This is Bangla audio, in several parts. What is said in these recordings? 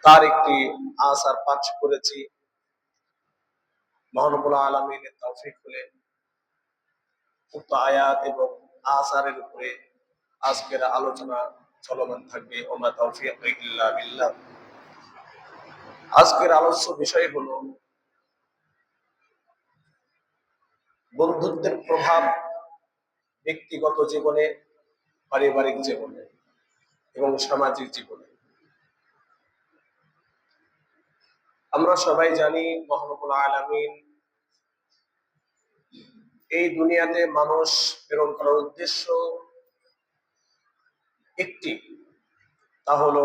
তার একটি আসার পাঠ করেছি। মহানবুল আলমিনের তৌফিক হলে উক্ত আয়াত এবং আসারের উপরে আজকের আলোচনা চলমান থাকবে। ওমা তৌফিক ইল্লা বিল্লাহ। আজকের আলোচ্য বিষয় হলো বন্ধুত্বের প্রভাব ব্যক্তিগত জীবনে, পারিবারিক জীবনে এবং সামাজিক জীবনে। আমরা সবাই জানি মহানবুল আলামিন এই দুনিয়াতে মানুষ প্রেরণ করার উদ্দেশ্য একটি, তা হলো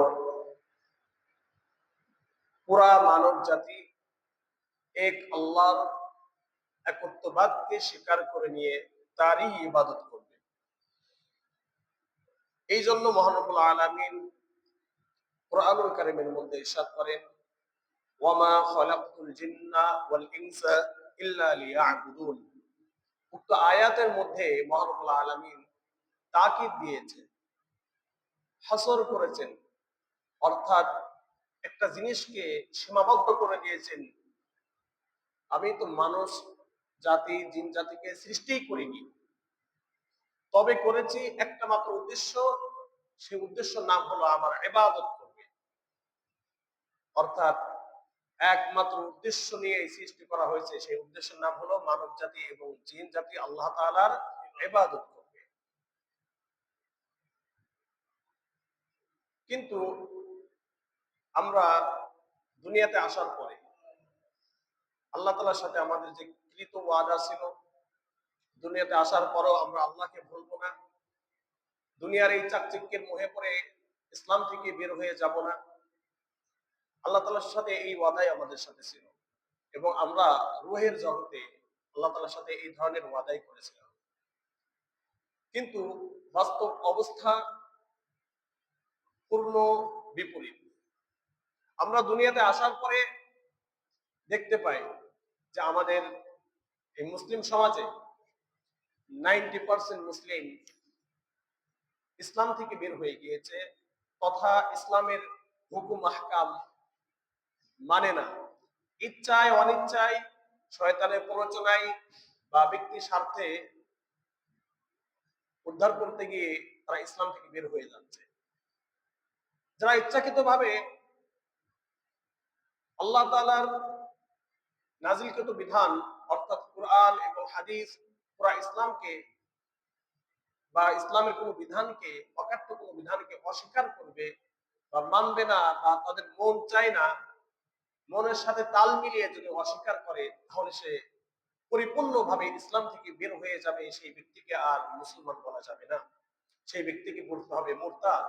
পুরা মানব জাতি এক আল্লাহর একত্ববাদকে স্বীকার করে নিয়ে তারই ইবাদত করবে। এই জন্য মহানবুল আলামিন কুরআনুল কারীমের মধ্যে ইরশাদ করেন, ওয়ামা খালাকতুল জিন্না ওয়াল ইনসা ইল্লা লিয়াবুদুন। উক্ত আয়াতের মধ্যে মহানবুল আলামিন তাকিদ দিয়েছেন, হাসর করেছেন, অর্থাৎ একটা জিনিসকে সীমাবদ্ধ করে দিয়েছেন। আমি তো মানুষ জাতি, জিন জাতিকে সৃষ্টি করিনি, তবে করেছি একটা মাত্র উদ্দেশ্য। সেই উদ্দেশ্যের নাম হলো আমার ইবাদত করবে। অর্থাৎ একমাত্র উদ্দেশ্য নিয়ে সৃষ্টি করা হয়েছে, সেই উদ্দেশ্যের নাম হলো মানব জাতি এবং জিন জাতি আল্লাহ তাআলার ইবাদত করবে। কিন্তু আমরা দুনিয়াতে আসার পরে আল্লাহ তাআলার সাথে আমাদের যে কৃত ওয়াদা ছিল, দুনিয়াতে আসার পরেও আমরা আল্লাহকে ভুলবো না, দুনিয়ার এই চাকচিক্যের মোহে পড়ে ইসলাম থেকে বের হয়ে যাব না, আল্লাহ তাআলার সাথে এই ওয়াদাই আমাদের সাথে ছিল। এবং আমরা রূহের জগতে আল্লাহ তাআলার সাথে এই ধরনের ওয়াদাই করেছিলাম। কিন্তু বাস্তব অবস্থা পূর্ণ বিপরীত। আমরা দুনিয়াতে আসার পরে দেখতে পাই যে আমাদের এই মুসলিম সমাজে 90% মুসলিম ইসলাম থেকে বের হয়ে গিয়েছে, তথা ইসলামের হুকুম আহকাম মানে না। ইচ্ছায় অনিচ্ছায়, শয়তানের প্ররোচনায় বা ব্যক্তি স্বার্থে উদ্ধার করতে গিয়ে তারা ইসলাম থেকে বের হয়ে যাচ্ছে। যারা ইচ্ছাকৃতভাবে আল্লাহ তাআলার নাজিলকৃত বিধান অর্থাৎ কোরআন এবং হাদিস, পুরা ইসলামকে বা ইসলামের কোনো বিধানকে, অকাট্য কোনো বিধানকে অস্বীকার করবে বা মানবে না, বা তাদের মন চায় না, মনের সাথে তাল মিলিয়ে যদি অস্বীকার করে, তাহলে সে পরিপূর্ণভাবে ইসলাম থেকে বের হয়ে যাবে। সেই ব্যক্তিকে আর মুসলমান বলা যাবে না, সেই ব্যক্তিকে বলতে হবে মুরতাদ।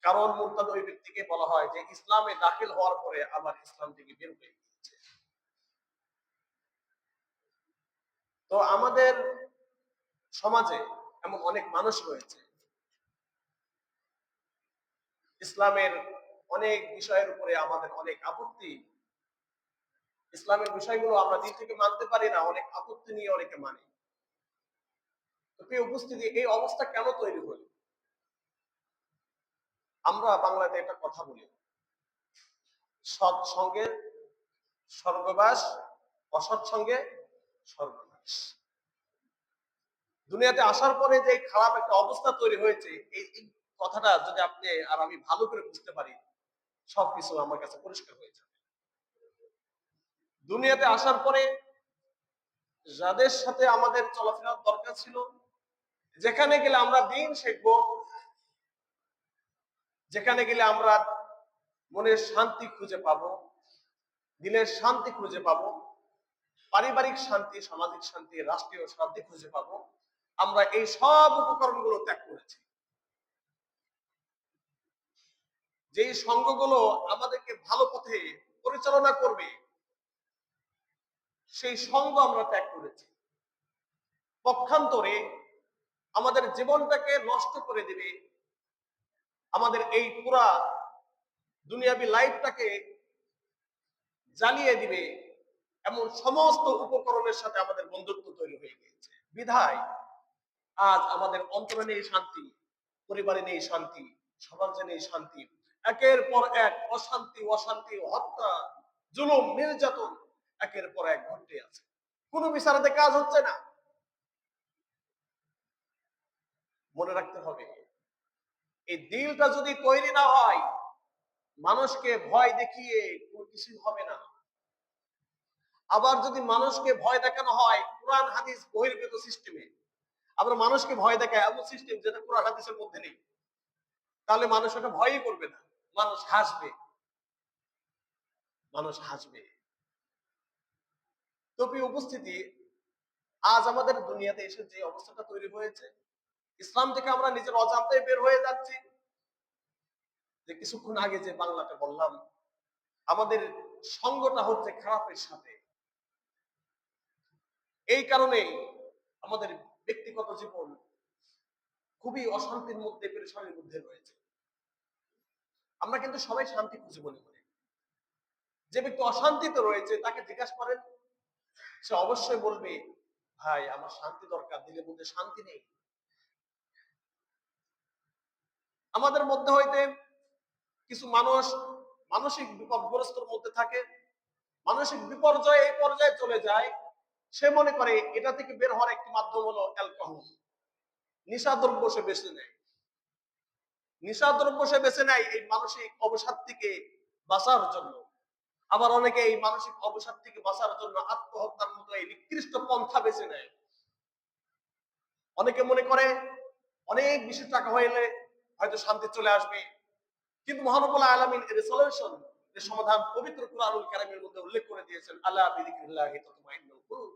কারণ মুরতাদ ওই ব্যক্তিকে বলা হয় যে ইসলামে দাখিল হওয়ার পরে আবার ইসলাম থেকে বের হয়ে গিয়েছে। তো আমাদের সমাজে এমন অনেক মানুষ রয়েছে, ইসলামের অনেক বিষয়ের উপরে আমাদের অনেক আপত্তি, ইসলামের বিষয়গুলো আমরা দিন থেকে মানতে পারি না, অনেক আপত্তি নিয়ে অনেকে মানে। তো প্রিয় উপস্থিতি, এই অবস্থা কেন তৈরি হলো? আমরা বাংলাতে একটা কথা বলি, সৎ সঙ্গে স্বর্গবাস, অসৎ সঙ্গে স্বর্গবাস। দুনিয়াতে আসার পরে যে খারাপ একটা অবস্থা তৈরি হয়েছে, এই কথাটা যদি আপনি আর আমি ভালো করে বুঝতে পারি, সবকিছু আমার কাছে পরিষ্কার হয়ে যাবে। দুনিয়াতে আসার পরে যাদের সাথে আমাদের চলাফেরার দরকার ছিল, যেখানে গেলে আমরা দিন শিখবো, যেখানে গেলে আমরা মনের শান্তি খুঁজে পাবো, দিনের শান্তি খুঁজে পাবো, পারিবারিক শান্তি, সামাজিক শান্তি, রাষ্ট্রীয় শান্তি খুঁজে পাবো, আমরা এই সব উপকরণগুলো ত্যাগ করেছি। যেই সঙ্গগুলো আমাদেরকে ভালো পথে পরিচালনা করবে, সেই সঙ্গ আমরা ত্যাগ করেছি। পক্ষান্তরে আমাদের জীবনটাকে নষ্ট করে দিবে, আমাদের এই পুরা দুনিয়াবী লাইফটাকে জ্বালিয়ে দিবে, এমন সমস্ত উপকরণের সাথে আমাদের বন্ধুত্ব তৈরি হয়ে গিয়েছে। বিধায় আজ আমাদের অন্তরে নেই শান্তি, পরিবারে নেই শান্তি, সমাজে নেই শান্তি, একের পর এক অশান্তি অশান্তি, হত্যা, জুলুম, নির্যাতন একের পর এক ঘটতে আছে। কোনো বিচারাতে কাজ হচ্ছে না। মনে রাখতে হবে, এই দিলটা যদি তৈরি না হয়, মানুষকে ভয় দেখিয়ে কোনো কিছু হবে না। আবার যদি মানুষকে ভয় দেখানো হয় কোরআন হাদিস বহির্ভূত সিস্টেমে, আবার মানুষকে ভয় দেখায় এমন সিস্টেম যেটা কোরআন হাদিসের মধ্যে নেই, তাহলে মানুষ ওটা ভয়ই করবে না, মানুষ হাসবে, মানুষ হাসবে। তো প্রিয় উপস্থিতি, আজ আমাদের দুনিয়াতে এসে যে অবস্থাটা তৈরি হয়েছে, ইসলাম থেকে আমরা নিজের অজান্তে বের হয়ে যাচ্ছি। যে কিছুক্ষণ আগে যে বাংলাটা বললাম, আমাদের সঙ্গটা হচ্ছে খারাপের সাথে। এই কারণে আমাদের ব্যক্তিগত জীবন খুবই অশান্তির মধ্যে, পেরেশানির মধ্যে রয়েছে। আমরা কিন্তু সবাই শান্তি খুঁজে মনে করি। যে ব্যক্তি অশান্তিতে রয়েছে তাকে জিজ্ঞাসা করেন, সে অবশ্যই বলবে, ভাই আমার শান্তি দরকার, দিলের মধ্যে শান্তি নেই। আমাদের মধ্যে হইতে কিছু মানুষ মানসিক বিপদগ্রস্তর মধ্যে থাকে, মানসিক বিপর্যয় এই পর্যায়ে চলে যায়, সে মনে করে এটা থেকে বের হওয়ার একটি মাধ্যম হলো অ্যালকোহল, নেশাদ্রব্য সে বেছে নেয়। নেশাদ্রব্য সে বেছে নেয় এই মানসিক অবসাদ থেকে বাঁচার জন্য। আবার অনেকে এই মানসিক অবসাদ থেকে বাঁচার জন্য আত্মহত্যার মতো এই নিকৃষ্ট পন্থা বেছে নেয়। অনেকে মনে করে অনেক বেশি টাকা হইলে হয়তো শান্তি চলে আসবে, কিন্তু মহানবুল আলামিন এর সলিউশন, এর সমাধান পবিত্র কুরআনুল কারীমের মধ্যে উল্লেখ করে দিয়েছেন, আলা বিযিকরিল্লাহি তাতমাইন্নুল কুলুব,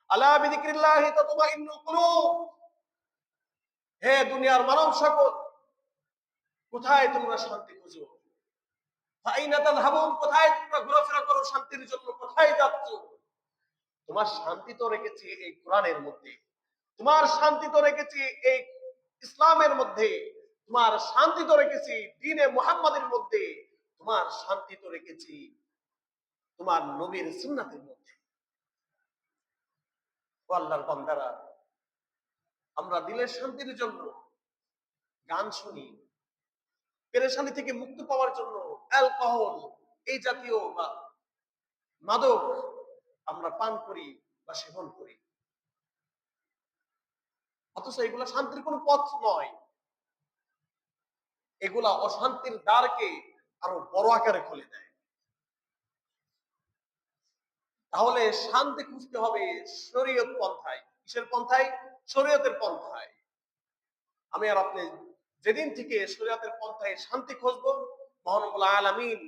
আলা বিযিকরিল্লাহি তাতমাইন্নুল কুলুব। হে দুনিয়ার মানব সকল, কোথায় তোমরা শান্তি খুঁজো? ফাইনা তাযহাবুন, কোথায় তোমরা ঘোরাফেরা করো শান্তির জন্য, কোথায় যাচ্ছ? তোমার শান্তি তো রেখেছি এই কোরআনের মধ্যে, তোমার শান্তি তো রেখেছি এই ইসলামের মধ্যে, তোমার শান্তি তো রেখেছি দ্বীনে মুহাম্মাদের মধ্যে, তোমার শান্তি তো রেখেছি তোমার নবীর সুন্নাতের মধ্যে। ও আল্লাহর বান্দারা, আমরা দিলের শান্তির জন্য গান শুনি, পেরেশানি থেকে মুক্তি পাওয়ার জন্য অ্যালকোহল এই জাতীয় বা মাদক আমরা পান করি বা সেবন করি, অথচ এগুলা শান্তির কোনো পথ নয়। এগুলা অশান্তির দ্বারকে আরো বড় আকারে খুলে দেয়। তাহলে শান্তি খুঁজতে হবে শরীয়ত পন্থায়। কিসের পন্থায়? শরীয়তের পন্থায়। আমি আর আপনি যেদিন থেকে শরীয়তের পন্থায় শান্তি খুঁজবো, মহানবুল আলামিন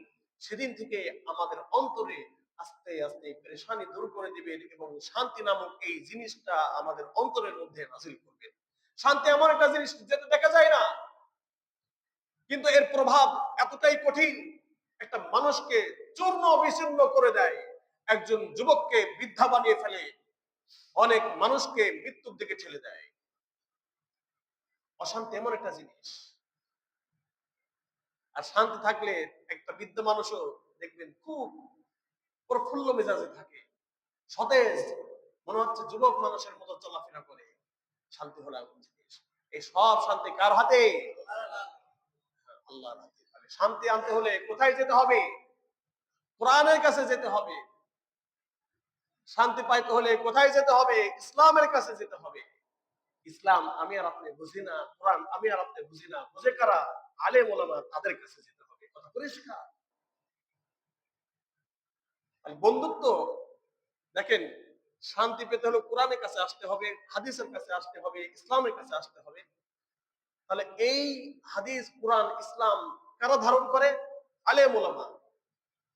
সেদিন থেকে আমাদের অন্তরে আস্তে আস্তে পেরেশানি দূর করে দিবেন এবং শান্তি নামক এই জিনিসটা আমাদের অন্তরের মধ্যে নাযিল করবেন। শান্তি এমন একটা জিনিস যেটা দেখা যায় না, কিন্তু এর প্রভাব এতটাই কঠিন, একটা মানুষকে চূর্ণ বিচূর্ণ করে দেয়, একজন যুবককে বৃদ্ধা বানিয়ে ফেলে, অনেক মানুষকে মৃত্যুর দিকে ঠেলে দেয়। অশান্তি এমন একটা জিনিস। আর শান্তি থাকলে একটা বৃদ্ধ মানুষও দেখবেন খুব প্রফুল্ল মেজাজে থাকে, সতেজ, মনে হচ্ছে যুবক মানুষের মতো চলাফেরা করে। শান্তি হলো এমন জিনিস। এই সব শান্তি কার হাতে? আল্লাহর হাতে। শান্তি আনতে হলে কোথায় যেতে হবে? কোরআনের কাছে যেতে হবে। শান্তি পাইতে হলে কোথায় যেতে হবে? ইসলামের কাছে যেতে হবে। ইসলাম আমি আর আপনি বুঝি না, কোরআন আমি আর আপনি বুঝি না, বুঝে কারা? আলেম ওলামা, তাদের কাছে যেতে হবে। কথা পরিষ্কার। বন্ধুত্ব দেখেন, শান্তি পেতে হলে কোরআনের কাছে আসতে হবে, হাদিসের কাছে আসতে হবে, ইসলামের কাছে আসতে হবে। তাহলে এই হাদিস, কোরআন, ইসলাম কারা ধারণ করে? আলেম ওলামা।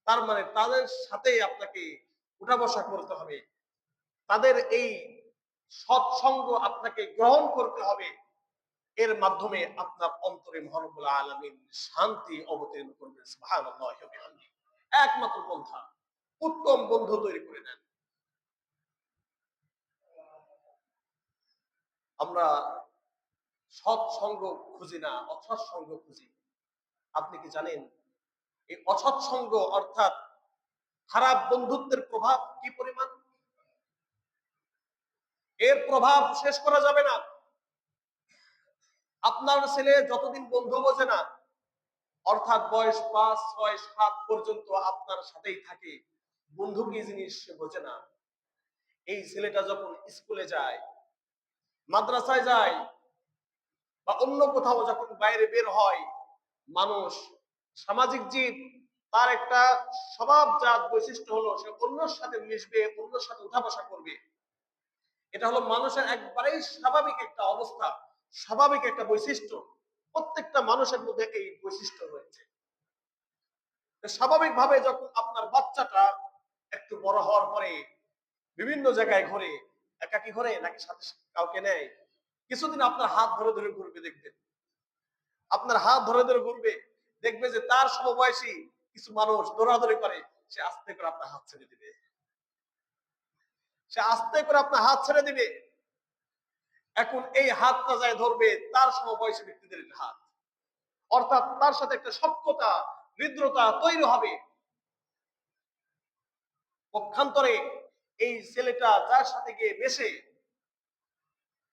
তার মানে তাদের সাথে আপনাকে উঠা বসা করতে হবে, তাদের এই সৎসঙ্গ আপনাকে গ্রহণ করতে হবে। এর মাধ্যমে আপনার অন্তরে মহানবুল আলামিন শান্তি অবতীর্ণ করবেন। সুবহানাল্লাহি ওয়া বিহামদিহি। একমাত্র পন্থা, উত্তম বন্ধু তৈরি করে নেন। আমরা সৎসঙ্গ খুঁজি না, অসৎ সঙ্গ খুঁজি। আপনি কি জানেন এই অসৎ সঙ্গ অর্থাৎ খারাপ বন্ধুত্বের প্রভাব কি পরিমাণ? এর প্রভাব শেষ করা যাবে না। আপনার ছেলে যতদিন বন্ধু বোঝে না, অর্থাৎ বয়স 5, 6, 7 পর্যন্ত আপনার সাথেই থাকে, বন্ধু কি জিনিস সে বোঝে না। এই ছেলেটা যখন স্কুলে যায়, মাদ্রাসায় যায়, বা অন্য কোথাও যখন বাইরে বের হয়, মানুষ সামাজিক জীব, তার একটা স্বভাবজাত বৈশিষ্ট্য হলো সে অন্যর সাথে মিশবে, অন্যর সাথে উঠা বসা করবে। এটা হলো মানুষের একবারেই স্বাভাবিক একটা অবস্থা, স্বাভাবিক একটা বৈশিষ্ট্য। প্রত্যেকটা মানুষের মধ্যে এই বৈশিষ্ট্য রয়েছে। স্বাভাবিকভাবে যখন আপনার বাচ্চাটা একটু বড় হওয়ার পরে বিভিন্ন জায়গায় ঘুরে, একাকি ঘুরে নাকি সাথে কাউকে নেয়, কিছুদিন আপনার হাত ধরে ধরে ঘুরবে, দেখবেন আপনার হাত ধরে ধরে ঘুরবে, দেখবে যে তার সমবয়সী কিছু মানুষ দৌড়াদৌড়ি করে, সে আস্তে করে আপনার হাত ছেড়ে দিবে, সে আস্তে করে আপনার হাত ছেড়ে দিবে। এখন এই হাতটা যায় ধরবে তার সমবয়সী ব্যক্তিদের হাত, অর্থাৎ তার সাথে একটা সখ্যতা, হৃদ্রতা তৈরি হবে। পক্ষান্তরে এই ছেলেটা যার সাথে গিয়ে মেশে,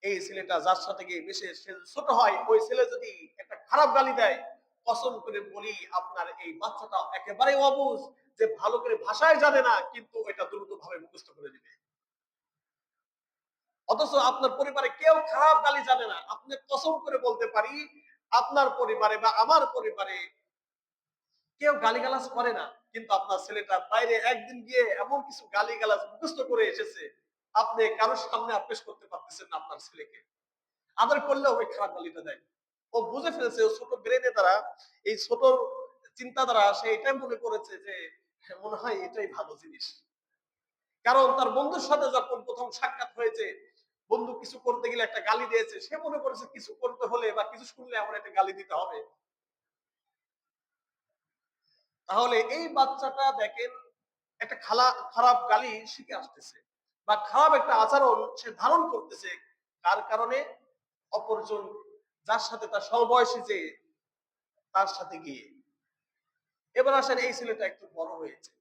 এই ছেলেটা যার সাথে গিয়ে মিশে সে ছোট হয়, ওই ছেলে যদি একটা খারাপ গালি দেয়, কসম করে বলি আপনার এই বাচ্চাটা একেবারে অবুঝ, যে ভালো করে ভাষায় জানে না, কিন্তু এটা দ্রুত ভাবে মুখস্থ করে দিবে। অথচ আপনার পরিবারে কেউ খারাপ গালি জানে না, আপনি কসম করে বলতে পারি আপনার পরিবারে বা আমার পরিবারে কেউ গালিগালাজ করে না, কিন্তু আপনার ছেলেটা বাইরে একদিন গিয়ে এমন কিছু গালিগালাজ মুখস্থ করে এসেছে, আপনি কারোর সামনে পেশ করতে পারতেছেন না আপনার ছেলেকে। আদর করলেও ওই খারাপ গালিটা দেয়। ও বুঝে ফেলেছে, ও ছোট ব্রেনে দ্বারা, এই ছোট চিন্তা দ্বারা সে এটাই মনে করেছে যে হ্যাঁ, মনে হয় এটাই ভালো জিনিস। কারণ তার বন্ধুর সাথে যখন প্রথম সাক্ষাৎ হয়েছে, বন্ধু কিছু করতে গেলে একটা গালি দিয়েছে, সে মনে করেছে কিছু করতে হলে বা কিছু শুনলে আমার একটা গালি দিতে হবে। তাহলে এই বাচ্চাটা দেখেন একটা খারাপ গালি শিখে আসতেছে, বা খারাপ একটা আচরণ সে ধারণ করতেছে। কার কারণে? অপরজন, যার সাথে তার সমবয়সী, যে তার সাথে গিয়ে। এবার আসেন, এই ছেলেটা একটু বড় হয়েছে,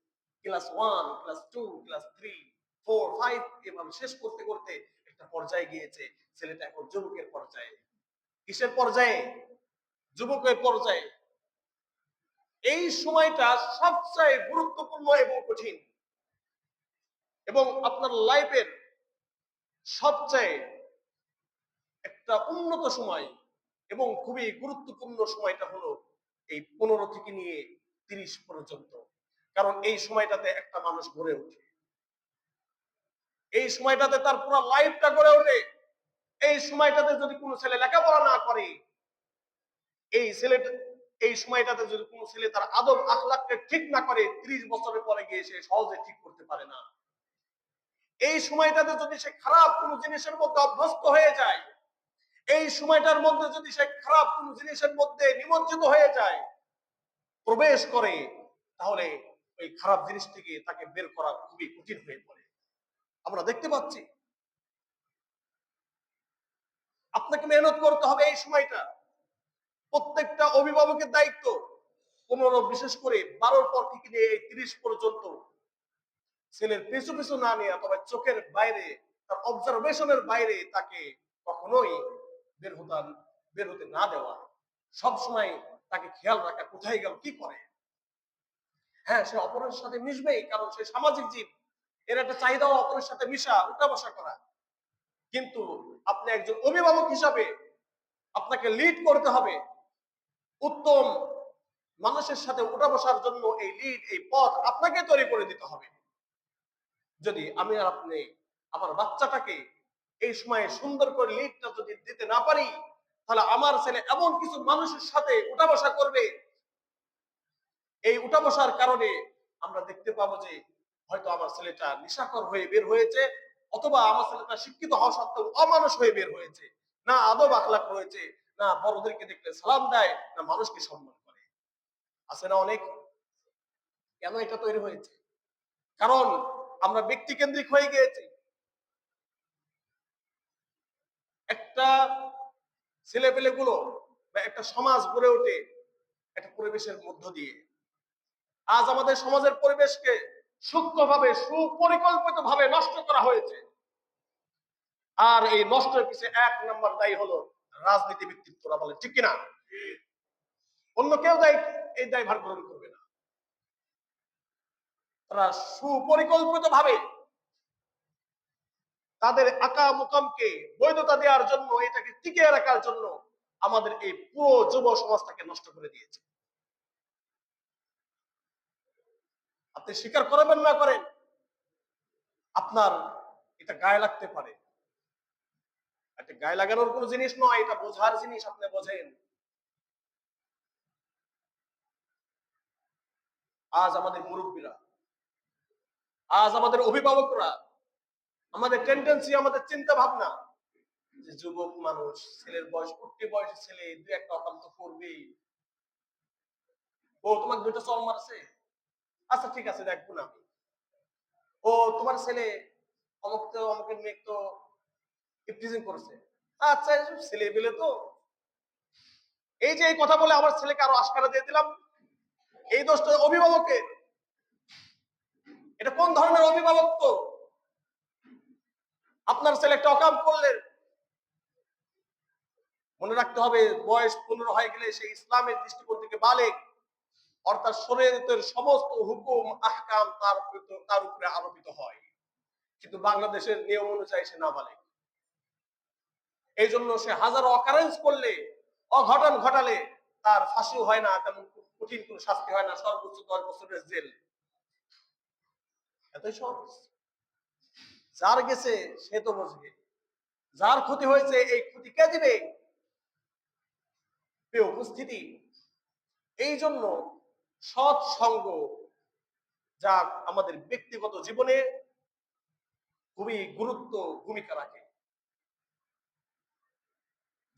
ক্লাস 1, ক্লাস 2, ক্লাস 3, 4, 5 এভাবে শেষ করতে করতে একটা পর্যায়ে গিয়েছে। ছেলেটা এখন যুবকের পর্যায়ে। কিসের পর্যায়ে? যুবকের পর্যায়ে। এই সময়টা সবচেয়ে গুরুত্বপূর্ণ এবং কঠিন, এবং আপনার লাইফের সবচেয়ে একটা উন্নত সময় এবং খুবই গুরুত্বপূর্ণ সময়টা হলো এই 15 থেকে নিয়ে 30 পর্যন্ত। কারণ এই সময়টাতে একটা মানুষ গড়ে ওঠে, এই সময়টাতে তার পুরো লাইফটা গড়ে ওঠে। এই সময়টাতে যদি কোনো ছেলে লেখাপড়া না করে, এই ছেলেটা, এই সময়টাতে যদি কোনো ছেলে তার আদব আখলাককে ঠিক না করে, 30 বছরের পরে গিয়ে সে সহজে ঠিক করতে পারে না। এই সময়টাতে যদি সে খারাপ কোনো জিনিসের মধ্যে অভ্যস্ত হয়ে যায়, এই সময়টার মধ্যে যদি সে খারাপ কোনো জিনিসের মধ্যে নিমজ্জিত হয়ে যায়, প্রবেশ করে, তাহলে ওই খারাপ জিনিস থেকে তাকে বের করা খুবই কঠিন হয়ে পড়ে। আমরা দেখতে পাচ্ছি আপনাকে মেহনত করতে হবে এই সময়টা। প্রত্যেকটা অভিভাবকের দায়িত্ব 15, বিশেষ করে 12 পর থেকে নিয়ে 30 পর্যন্ত ছেলের পিছু পিছু না নিয়ে, অথবা চোখের বাইরে, তার অবজারভেশনের বাইরে তাকে কখনোই বের হতে বের হতে না দেওয়া। সব সময় তাকে খেয়াল রাখা, কোথায় গেল, কি করে। হ্যাঁ, সে অপরের সাথে মিশবেই, কারণ সে সামাজিক জীব, এর একটা চাহিদাও অপরের সাথে মিশা, উঠা বসা করা। কিন্তু আপনি একজন অভিভাবক হিসাবে আপনাকে লিড করতে হবে, উত্তম মানুষের সাথে উঠা বসার জন্য এই লিড, এই পথ আপনাকে তৈরি করে দিতে হবে। যদি আমি আর আপনি আমার বাচ্চাটাকে এই সময়ে সুন্দর করে লিডটা যদি দিতে না পারি, তাহলে আমার ছেলে এমন কিছু মানুষের সাথে উঠা বসা করবে, এই উঠা বসার কারণে আমরা দেখতে পাবো যে হয়তো আমার ছেলেটা নেশাখোর হয়ে বের হয়েছে, অথবা আমার ছেলেটা শিক্ষিত হওয়া সত্ত্বেও অমানুষ হয়ে বের হয়েছে, না আদব আখলাক রয়েছে, না বড়দেরকে দেখলে সালাম দেয়, না মানুষকে সম্মান করে। আছে না অনেক? কেন এটা তৈরি হয়েছে? কারণ আমরা ব্যক্তি কেন্দ্রিক হয়ে গিয়েছি। একটা ছেলেপেলে গুলো বা একটা সমাজ গড়ে ওঠে একটা পরিবেশের মধ্য দিয়ে। আজ আমাদের সমাজের পরিবেশকে সূক্ষ্মভাবে, সুপরিকল্পিত ভাবে নষ্ট করা হয়েছে। আর এই নষ্টের পিছনে 1 নম্বর দায়ী হলো রাজনীতি ব্যক্তিত্বরা, বলে ঠিক কিনা? অন্য কেউ এই দায়ভার গ্রহণ করবে না। তারা সুপরিকল্পিত ভাবে তাদের আকা মুকামকে বৈধতা দেওয়ার জন্য, এটাকে টিকিয়ে রাখার জন্য আমাদের এই পুরো যুব সমাজটাকে নষ্ট করে দিয়েছে। আপনি স্বীকার করবেন না করেন, আপনার এটা গায়ে লাগতে পারে। এটা গায়ে লাগানোর কোনো জিনিস নয়, এটা বোঝার জিনিস। আপনি বোঝেন, আজ আমাদের মুরব্বীরা, আজ আমাদের অভিভাবকরা, আমাদের টেন্ডেন্সি, আমাদের চিন্তা ভাবনা যে যুবক মানুষ, ছেলের বয়স, উঠতি বয়সে ছেলে দুই একটা অকান্ত করবেই, ও তোমাকে দুটো চল মারছে, আচ্ছা ঠিক আছে দেখবো না আমি, ও তোমার ছেলে অমুক তো অমুকের মেয়ে তো ইফটিজিং করেছে, আচ্ছা ছেলে পেলে তো, এই যে এই কথা বলে আমার ছেলেকে আরো আশকারা দিয়ে দিলাম, এই দোষটা অভিভাবকের। এটা কোন ধরনের অভিভাবক? আপনার ছেলে একটা অকাম করলেন, মনে রাখতে হবে বয়স 15 হয়ে গেলে সে ইসলামের দৃষ্টিকোণ থেকে বালেগ, অর্থাৎ শরীয়তের সমস্ত হুকুম আহকাম তার উপরে আরোপিত হয়। কিন্তু বাংলাদেশের নিয়ম অনুযায়ী সে নাবালেগ। এই জন্য সে হাজারো অকারেন্স করলে, অঘটন ঘটালে তার ফাঁসিও হয় না, তেমন কঠিন কোনো শাস্তি হয় না, সর্বোচ্চ 10 বছরের জেল। এতই সহজ। যার গেছে সে তো বুঝবে, যার ক্ষতি হয়েছে এই ক্ষতি কে দিবে? উপস্থিতি। এই জন্য সৎসঙ্গ, যা আমাদের ব্যক্তিগত জীবনে খুবই গুরুত্ব ভূমিকা রাখে।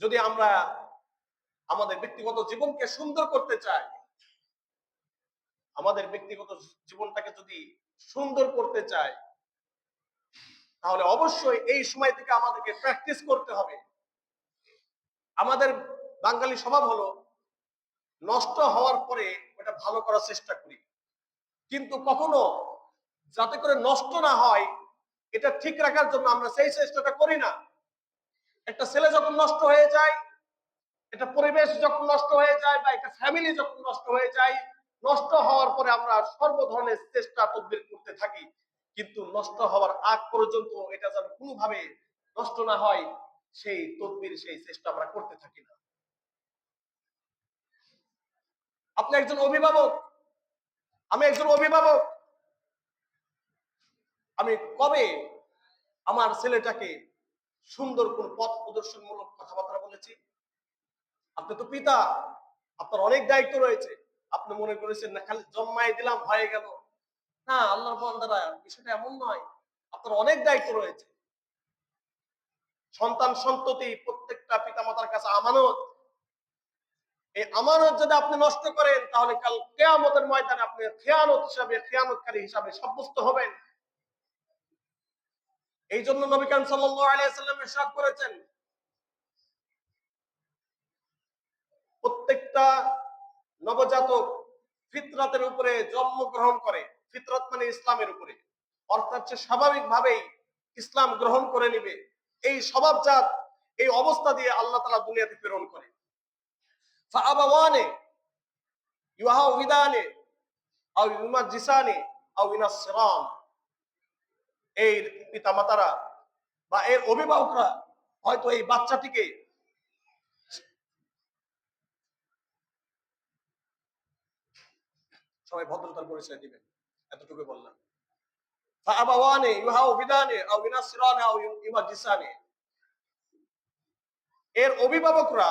যদি আমরা আমাদের ব্যক্তিগত জীবনকে সুন্দর করতে চাই, আমাদের ব্যক্তিগত জীবনটাকে যদি সুন্দর করতে চাই, তাহলে অবশ্যই এই সময় থেকে আমাদেরকে প্র্যাকটিস করতে হবে। আমাদের বাঙালি স্বভাব হলো নষ্ট হওয়ার পরে ওটা ভালো করার চেষ্টা করি, কিন্তু কখনো যাতে করে নষ্ট না হয় এটা ঠিক রাখার জন্য আমরা সেই চেষ্টাটা করি না। একটা ছেলে যখন নষ্ট হয়ে যায়, একটা পরিবেশ যখন নষ্ট হয়ে যায়, বা একটা ফ্যামিলি যখন নষ্ট হয়ে যায়, নষ্ট হওয়ার পরে আমরা সর্ব ধরনের চেষ্টা তদবির করতে থাকি, কিন্তু নষ্ট হওয়ার আগ পর্যন্ত এটা যেন কোনোভাবে নষ্ট না হয় সেই তদবির, সেই চেষ্টা আমরা করতে থাকি না। আপনি একজন অভিভাবক, আমি একজন অভিভাবক, আমি কবে আমার ছেলেটাকে সুন্দর কোন পথ প্রদর্শনমূলক কথাবার্তা বলেছি? আপনি তো পিতা, আপনার অনেক দায়িত্ব রয়েছে। আপনি মনে করেছেন না খালি জন্মাই দিলাম হয়ে গেল, না আল্লাহর বান্দারা, বিষয়টা এমন নয়। আপনার অনেক দায়িত্ব রয়েছে। সন্তান সন্ততি প্রত্যেকটা পিতামাতার কাছে আমানত। এই আমানত যদি আপনি নষ্ট করেন, তাহলে কাল কিয়ামতের ময়দানে আপনি খেয়ানতকারী হিসাবে সাব্যস্ত হবেন। এই জন্য নবী করিম সাল্লাল্লাহু আলাইহি ওয়াসাল্লাম ইরশাদ করেছেন, প্রত্যেকটা নবজাতক ফিতরাতের উপরে জন্মগ্রহণ করে। ফিতরত মানে ইসলামের উপরে, অর্থাৎ সে স্বাভাবিকভাবেই ইসলাম গ্রহণ করে নিবে। এই স্বভাবজাত এই অবস্থা দিয়ে আল্লাহ তাআলা দুনিয়াতে প্রেরণ করে। ফাআবাওয়ানে ইউহাউদানে আও ইউমাজিসানে আও ইনাসরান, এই পিতামাতারা বা এর অভিভাবকরা হয়তো এই বাচ্চাটিকে, সবাই ভদ্রতার পরিচয় দিবেন, এতটুকু বললাম। ফাআবাওয়ানে ইউহাউদানে আও ইনাসরানে আও ইউমাজিসানে, এর অভিভাবকরা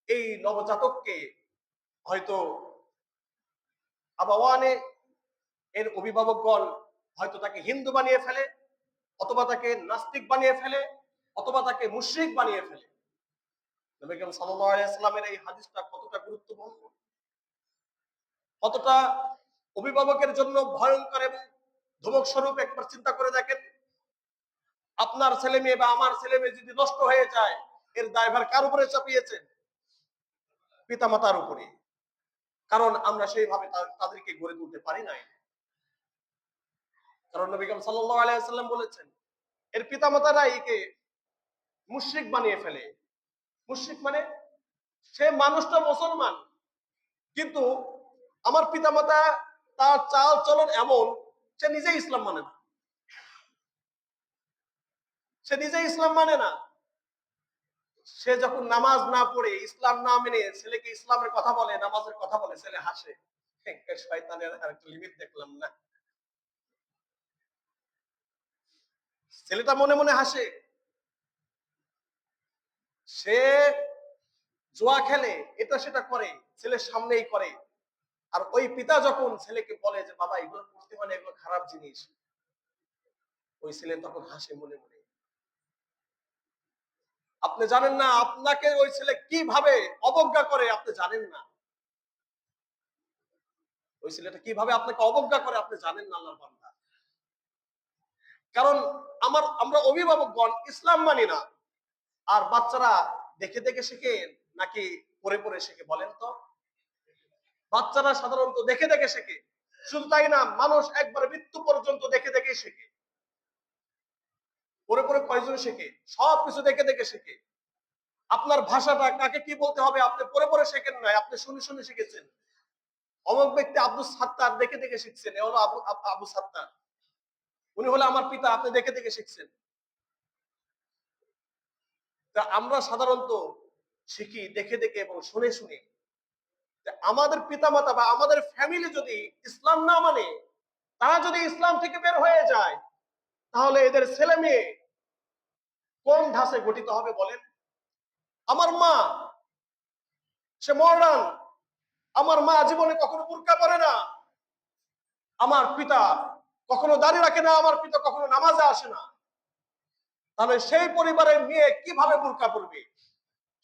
এই নবজাতককে হয়তো, আবাওয়ানে এর অভিভাবকগণ হয়তো তাকে হিন্দু বানিয়ে ফেলে, অথবা তাকে নাস্তিক বানিয়ে ফেলে, অথবা তাকে মুশরিক বানিয়ে ফেলে। নবী করিম সাল্লাল্লাহু আলাইহি ওয়াসাল্লামের এই হাদিসটা কতটা গুরুত্বপূর্ণ, কতটা অভিভাবকের জন্য ভয়ঙ্কর এবং ধমক স্বরূপ একবার চিন্তা করে দেখেন। আপনার ছেলে মেয়ে বা আমার ছেলে মেয়ে যদি নষ্ট হয়ে যায়, এর দায়ভার কার উপরে চাপিয়েছেন? পিতামাতার উপরে। কারণ আমরা সেইভাবে তাদেরকে গড়ে তুলতে পারি নাই। কারণ নবী করিম সাল্লাল্লাহু আলাইহি ওয়াসাল্লাম বলেছেন, এর পিতামাতারা একে মুশরিক বানিয়ে ফেলে। মুশরিক মানে সে মানুষটা মুসলমান, কিন্তু আমার পিতামাতা তার চাল চলন এমন, সে নিজেই ইসলাম মানে না, সে নিজেই ইসলাম মানে না। সে যখন নামাজ না পড়ে, ইসলাম না মেনে ছেলেকে ইসলামের কথা বলে, নামাজের কথা বলে, ছেলে হাসে। শয়তানের আরেকটা লিমিট দেখলাম না। ছেলেটা মনে মনে হাসে। সে জুয়া খেলে, এটা সেটা করে, ছেলের সামনেই করে। আর ওই পিতা যখন ছেলেকে বলে যে বাবা এগুলো করতে মানে এগুলো খারাপ জিনিস, ওই ছেলে তখন হাসে মনে মনে। আপনি জানেন না আপনাকে ওই ছেলে কিভাবে অবজ্ঞা করে, আপনি জানেন না। ওই ছেলেটা কিভাবে আপনাকে অবজ্ঞা করে আপনি জানেন না, আল্লাহর বান্দা। কারণ আমরা অভিভাবকগণ ইসলাম মানি না, আর বাচ্চারা দেখে দেখে শেখে নাকি পড়ে পড়ে শেখে বলেন তো? বাচ্চারা সাধারণত দেখে দেখে শেখে। শুধু তাই না, মানুষ একবার মৃত্যু পর্যন্ত দেখে দেখে শেখে। পড়ে পড়ে কয়জন শেখে? সবকিছু দেখে দেখে শেখে। আপনার ভাষাটা কাকে কি বলতে হবে আপনি পড়ে পড়ে শেখেন নাই, আপনি শুনে শুনে শিখেছেন। অমুক ব্যক্তি আব্দুল সাত্তার দেখে দেখে শিখছেন, এ হলো আবু সাত্তার, উনি হলো আমার পিতা, আপনি দেখে দেখে শিখছেন। তা আমরা সাধারণত শিখি দেখে দেখে এবং শুনে শুনে। আমাদের পিতামাতা বা আমাদের ফ্যামিলি যদি ইসলাম না মানে, তারা যদি ইসলাম থেকে বের হয়ে যায়, তাহলে এদের ছেলে মেয়ে কোন ধাঁচে গঠিত হবে বলেন? আমার মা, সে মডার্ন, আমার মা জীবনে কখনো বুরকা পরে না, আমার পিতা কখনো দাঁড়িয়ে রাখে না, আমার পিতা কখনো নামাজে আসে না। তাহলে সেই পরিবারের মেয়ে কিভাবে বুরকা পরবে?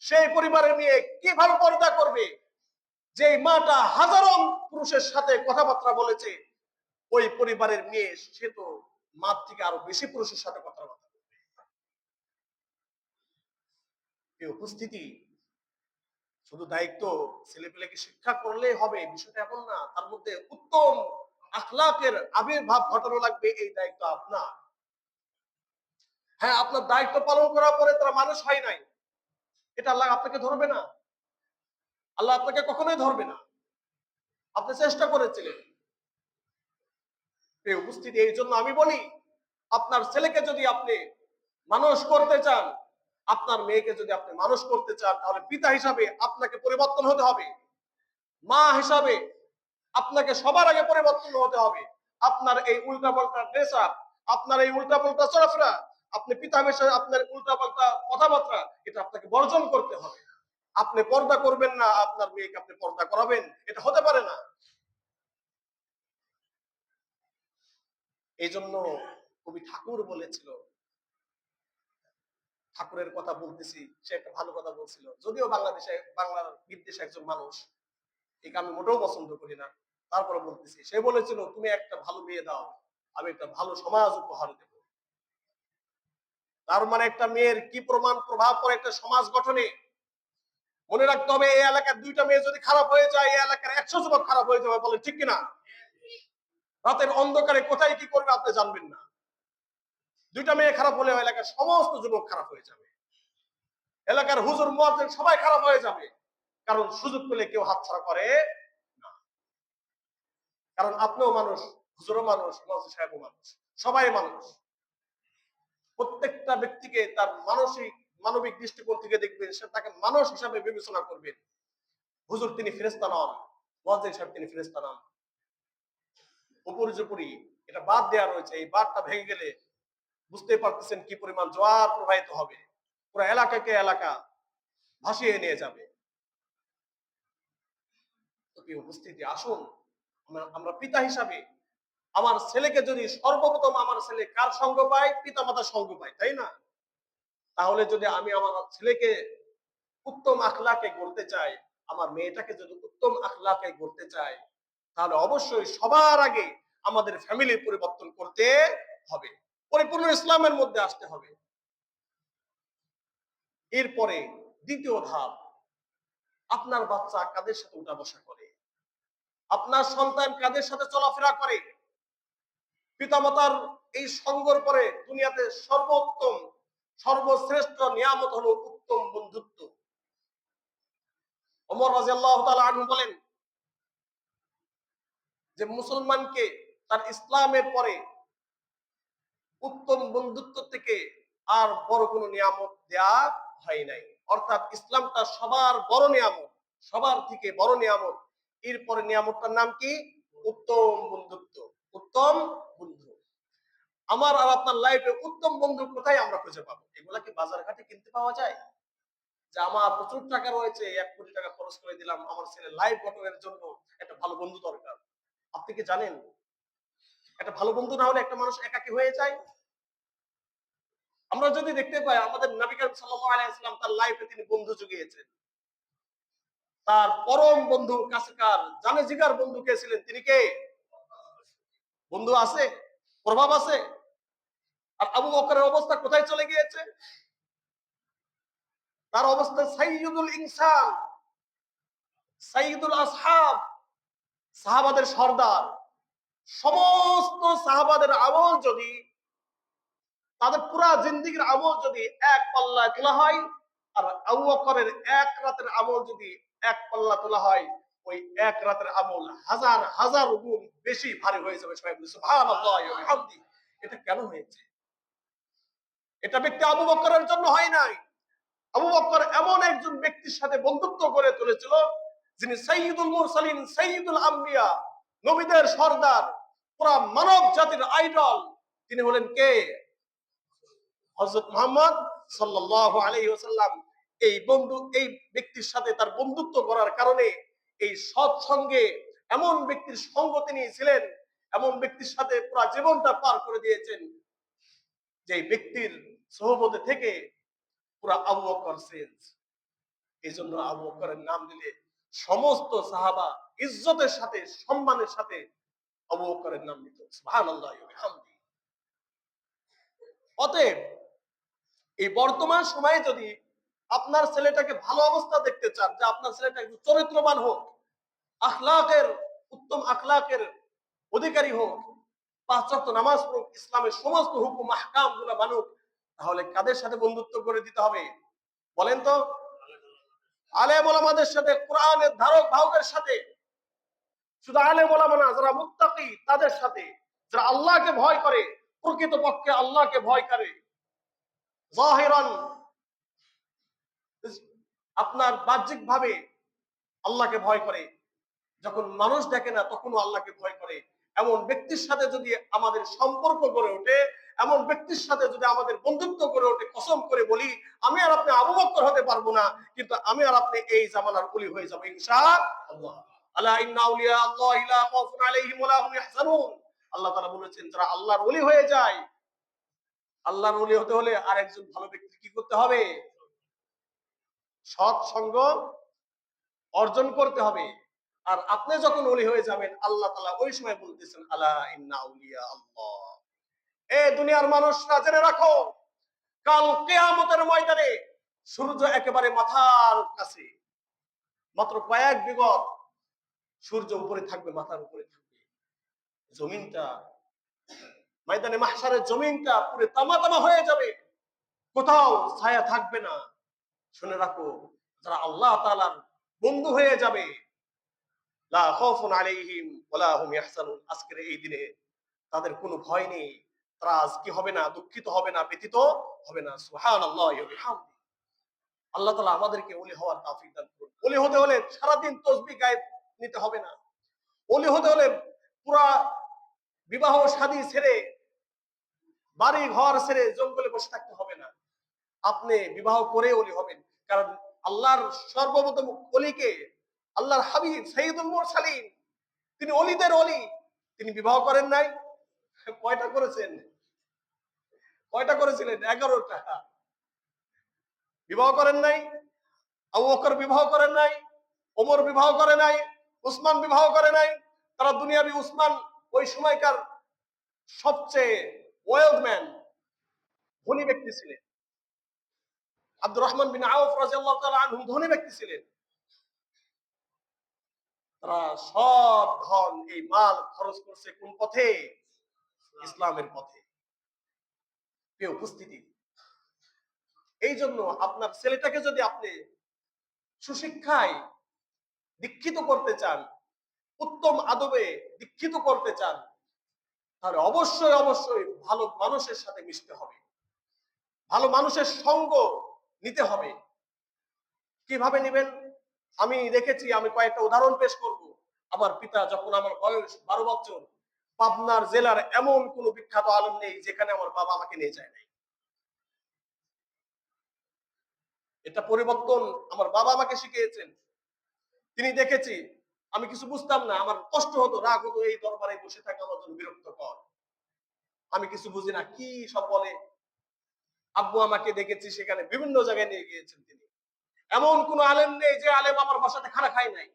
সেই পরিবারের মেয়ে কিভাবে পর্দা করবে? যে মাটা হাজারো পুরুষের সাথে কথাবার্তা বলেছে, ওই পরিবারের মেয়ে সে তো মার থেকে আরো বেশি পুরুষের সাথে কথাবার্তা বলবে। এই উপস্থিতি, শুধু দায়িত্ব ছেলেপেলেকে শিক্ষা করলেই হবে বিষয়টা এমন না। তার মধ্যে উত্তম আখলাকের আবির্ভাব ঘটানো লাগবে, এই দায়িত্ব আপনার। হ্যাঁ, আপনার দায়িত্ব পালন করার পরে তারা মানুষ হয় নাই, এটা আল্লাহ আপনাকে ধরবে না। আল্লাহ আপনাকে কখনোই ধরবে না। আপনি চেষ্টা করেছিলেন। এই উপস্থিতি, এই জন্য আমি বলি, আপনার ছেলেকে যদি আপনি মানুষ করতে চান, আপনার মেয়েকে যদি আপনি মানুষ করতে চান, তাহলে পিতা হিসাবে আপনাকে পরিবর্তন হতে হবে। মা হিসাবে আপনাকে সবার আগে পরিবর্তন হতে হবে। আপনার এই উল্টাপাল্টা ড্রেস আপ, আপনার এই উল্টাপাল্টা চলাফেরা, আপনি পিতা হিসেবে আপনার উল্টাপাল্টা কথাবার্তা, এটা আপনাকে বর্জন করতে হবে। আপনি পর্দা করবেন না, আপনার মেয়েকে আপনি পর্দা করাবেন, এটা হতে পারে না। এই জন্য কবি ঠাকুর বলেছিল, ঠাকুরের কথা বলতেছি, সে একটা ভালো কথা বলছিল, যদিও বাংলার বিদ্বেষী একজন মানুষ, এই আমি মোটেও পছন্দ করি না, তারপরে বলতেছি। সে বলেছিল তুমি একটা ভালো মেয়ে দাও, আমি একটা ভালো সমাজ উপহার দেব। তার মানে একটা মেয়ের কি প্রভাব পড়ে একটা সমাজ গঠনে। মনে রাখতে হবে, এই এলাকার দুইটা মেয়ে যদি খারাপ হয়ে যায়, এই এলাকার 100 যুবক খারাপ হয়ে যাবে, বলে ঠিক কিনা? রাতের অন্ধকারে কোথায় কি করবে আপনি জানবেন না। দুইটা মেয়ে খারাপ হলে এলাকার সমস্ত যুবক খারাপ হয়ে যাবে, এলাকার হুজুর মুয়াজ্জিন সবাই খারাপ হয়ে যাবে। কারণ সুযোগ পেলে কেউ হাতছাড়া করে না। কারণ আপনিও মানুষ, হুজুরও মানুষ, মুয়াজ্জিন সাহেবও মানুষ, সবাই মানুষ। প্রত্যেকটা ব্যক্তিকে তার মানবিক দৃষ্টিকোণ থেকে দেখবেন, সে তাকে মানুষ হিসাবে বিবেচনা করবেন। হুজুর তিনি ফেরেশতা নন, মুয়াজ্জিন সাহেব তিনি ফেরেশতা নন। উপরি এটা বাদ দেওয়া রয়েছে, এই বাদটা ভেঙে গেলে বুঝতে পারতেছেন কি পরিমাণ জোয়ার প্রবাহিত হবে, পুরো এলাকাকে এলাকা ভাসিয়ে নিয়ে যাবে। উপস্থিতি, আসুন আমরা পিতা হিসাবে আমার ছেলেকে যদি সর্বপ্রথম, আমার ছেলে কার সঙ্গ পায়? পিতা মাতার সঙ্গ পায়, তাই না? তাহলে যদি আমি আমার ছেলেকে উত্তম আখলাকে গড়তে চাই, আমার মেয়েটাকে যদি উত্তম আখলাকে গড়তে চাই, তাহলে অবশ্যই সবার আগে আমাদের ফ্যামিলির পরিবর্তন করতে হবে, পরিপূর্ণ ইসলামের মধ্যে আসতে হবে। এরপরে দ্বিতীয় ধাপ, আপনার বাচ্চা কাদের সাথে উঠা বসা করে, আপনার সন্তান কাদের সাথে চলাফেরা করে। পিতামাতার এই সঙ্গর পরে দুনিয়াতে সর্বোত্তম সর্বশ্রেষ্ঠ নিয়ামত হলো উত্তম বন্ধুত্ব। ওমর রাদিয়াল্লাহু তাআলা আনহু বলেন, যে মুসলমানকে তার ইসলামের পরে উত্তম বন্ধুত্ব থেকে আর বড় কোনো নিয়ামত দেয়া হয় নাই। অর্থাৎ ইসলামটা সবার বড় নিয়ামত, সবার থেকে বড় নিয়ামত। এরপরে নিয়ামতটার নাম কি? উত্তম বন্ধুত্ব, উত্তম বন্ধু। আমার আর আপনার লাইফে উত্তম বন্ধু কোথায় আমরা খুঁজে পাবো? এগুলা কি বাজার ঘাটে কিনতে পাওয়া যায়? যে আমার প্রচুর টাকা রয়েছে, 1 কোটি টাকা খরচ করে দিলাম, আমার ছেলে লাইফ গঠনের জন্য একটা ভালো বন্ধু দরকার। আপনি কি জানেন একটা ভালো বন্ধু না হলে একটা মানুষ একাকী হয়ে যায়? আমরা যদি দেখতে পাই আমাদের নবী করিম সাল্লাল্লাহু আলাইহি ওয়াসাল্লাম তার লাইফে তিনি বন্ধু জুগিয়েছেন। তার পরম বন্ধু কাছেকার জানে জিগার বন্ধু কে ছিলেন? তিনি কে? বন্ধু আছে, প্রভাব আছে। আর আবু বকরের অবস্থা কোথায় চলে গিয়েছে? তার অবস্থা সাইয়্যিদুল ইনসান, সাইয়্যিদুল আসহাব, সাহাবাদের সর্দার। সমস্ত সাহাবাদের আমল যদি, তাদের পুরা জিন্দেগীর আমল যদি এক পাল্লায় তোলা হয়, আর আবু বকরের এক রাতের আমল যদি এক পাল্লা তোলা হয়, ওই এক রাতের আমল হাজার হাজার গুণ বেশি ভারী হয়ে যাবে। সবাই বলে সুবহানাল্লাহি ওয়া বিহামদিহি। এটা কেন হয়েছে? এটা ব্যক্তি আবু বকরের জন্য হয় নাই। আবু বকর এমন একজন ব্যক্তির সাথে বন্ধুত্ব করে তুলেছিল যিনি সাইয়্যিদুল মুরসালিন, সাইয়্যিদুল আম্বিয়া, নবীদের সর্দার, পুরা মানব জাতির আইডল। তিনি হলেন কে? হযরত মুহাম্মদ সাল্লাল্লাহু আলাইহি ওয়াসাল্লাম। এই বন্ধু, এই ব্যক্তির সাথে তার বন্ধুত্ব করার কারণে এই সৎসঙ্গে এমন ব্যক্তির সঙ্গ তিনি ছিলেন, এমন ব্যক্তির সাথে পুরা জীবনটা পার করে দিয়েছেন যে ব্যক্তির সোহবতে থেকে পুরা আবু বকর চেঞ্জ। এই জন্য আবু বকরের নাম দিলে সমস্ত সাহাবা ইজ্জতের সাথে, সম্মানের সাথে আবু বকরের নাম দিত। সুবহানাল্লাহি ওয়া বিহামদিহি। অতএব এই বর্তমান সময়ে যদি আপনার ছেলেটাকে ভালো অবস্থা দেখতে চান, যে আপনার ছেলেটা একটু চরিত্রবান হোক, আখলাকের, উত্তম আখলাকের অধিকারী হোক, 5 ওয়াক্ত নামাজ পড়ুক, ইসলামের সমস্ত হুকুম আহকাম গুলো মানুক, তাহলে কাদের সাথে বন্ধুত্ব করে দিতে হবে বলেন তো? আলেম ওলামাদের সাথে, কোরআনের ধারক বাহকের সাথে। শুধু আলেম ওলামা না, যারা মুত্তাকি তাদের সাথে, যারা আল্লাহকে ভয় করে, প্রকৃতপক্ষে আল্লাহকে ভয় করে, জাহিরান আপনার বাহ্যিক ভাবে আল্লাহকে ভয় করে, যখন মানুষ দেখে না তখনও আল্লাহকে ভয় করে, এমন ব্যক্তির সাথে যদি আমাদের সম্পর্ক গড়ে ওঠে, এমন ব্যক্তির সাথে যদি আমাদের বন্ধুত্ব গড়ে ওঠে, কসম করে বলি আমি আর আপনি আবু বকর হতে পারবো না, কিন্তু আমি আর আপনি এই জামানার ওলি হয়ে যাবো ইনশাআল্লাহ। আলা ইন্না আউলিয়া আল্লাহি লা খাউফুন আলাইহিম ওয়া লা হুম ইয়াহজানুন। আল্লাহ তাআলা বলেছেন যারা আল্লাহর ওলি হয়ে যায়, আল্লাহর ওলি হতে হলে আরেকজন ভালো ব্যক্তি কি করতে হবে? সৎ সঙ্গ অর্জন করতে হবে। আর আপনি যখন ওলি হয়ে যাবেন, আল্লাহ তাআলা ওই সময় বলতেছেন আলা ইন্না আউলিয়া আল্লাহ। এ দুনিয়ার মানুষরা জেনে রাখো, কাল কিয়ামতের ময়দানে সূর্য একেবারে মাথার কাছে, মাত্র কয়েক বিগত সূর্য উপরে থাকবে, মাথার উপরে থাকবে। জমিনটা, ময়দানে মাহশারের জমিনটা পুরো তামা হয়ে যাবে, কোথাও ছায়া থাকবে না। শুনে রাখো, যারা আল্লাহ তাআলার বন্ধু হয়ে যাবে, লা খাউফুন আলাইহিম ওয়া লা হুম ইয়াহজানুন, আজকের এই দিনে তাদের কোনো ভয় নেই, তারা আজ কি হবে না, দুঃখিত হবে না, ব্যথিত হবে না। সুবহানাল্লাহি ওয়া বিহামদিহি। আল্লাহ তাআলা আমাদেরকে ওলি হওয়ার তৌফিক দান করুন। ওলি হতে হলে সারাদিন তাসবিহ গায়ে নিতে হবে না। ওলি হতে হলে পুরা বিবাহ শাদী ছেড়ে, বাড়ি ঘর ছেড়ে জঙ্গলে বসে থাকতে হবে না। আপনি বিবাহ করে ওলি হবেন, কারণ আল্লাহর সর্বপ্রথম ওলিকে আল্লাহর হাবিব সাইয়্যিদুল মুরসালিন, তিনি ওলিদের ওলি। তিনি বিবাহ করেন নাই? কয়টা করেছেন? কয়টা করেছিলেন? 11টা। বিবাহ করেন নাই? আবু বকর বিবাহ করেন নাই, ওমর বিবাহ করে নাই, উসমান বিবাহ করে নাই। তারা দুনিয়াবি উসমান ওই সময়কার সবচেয়ে ওয়েলথ ম্যান, ধনী ব্যক্তি ছিলেন। আব্দুর রহমান বিন আউফ রাদিয়াল্লাহু তাআলা আনহু ধনী ব্যক্তি ছিলেন। তারা সব ধন, এই মাল খরচ করছে কোন পথে? ইসলামের পথে। প্রিয় উপস্থিতি, এই জন্য আপনার ছেলেটাকে যদি আপনি সুশিক্ষায় দীক্ষিত করতে চান, উত্তম আদবে দীক্ষিত করতে চান, তাহলে অবশ্যই অবশ্যই ভালো মানুষের সাথে মিশতে হবে, ভালো মানুষের সঙ্গ নিতে হবে। কিভাবে নেবেন? আমি দেখেছি, আমি কয়েকটা উদাহরণ পেশ করব। আমার পিতা যখন আমার বয়স 12 বছর, পাবনার জেলার এমন কোন বিখ্যাত আলেম নেই যেখানে আমার বাবা আমাকে নিয়ে যায় নাই। এটা পরিবর্তন আমার বাবা আমাকে শিখিয়েছেন। তিনি দেখেছি আমি কিছু বুঝতাম না, আমার কষ্ট হতো, রাগ হতো, এই দরবারে বসে থাকা আমার জন্য বিরক্তকর, আমি কিছু বুঝি না, কি সব বলে। আব্বু আমাকে দেখেছি সেখানে বিভিন্ন জায়গায় নিয়ে গিয়েছেন তিনি। এমন কোন আলেম নেই যে আলেম আমার বাসাতে খানা খায় নাই।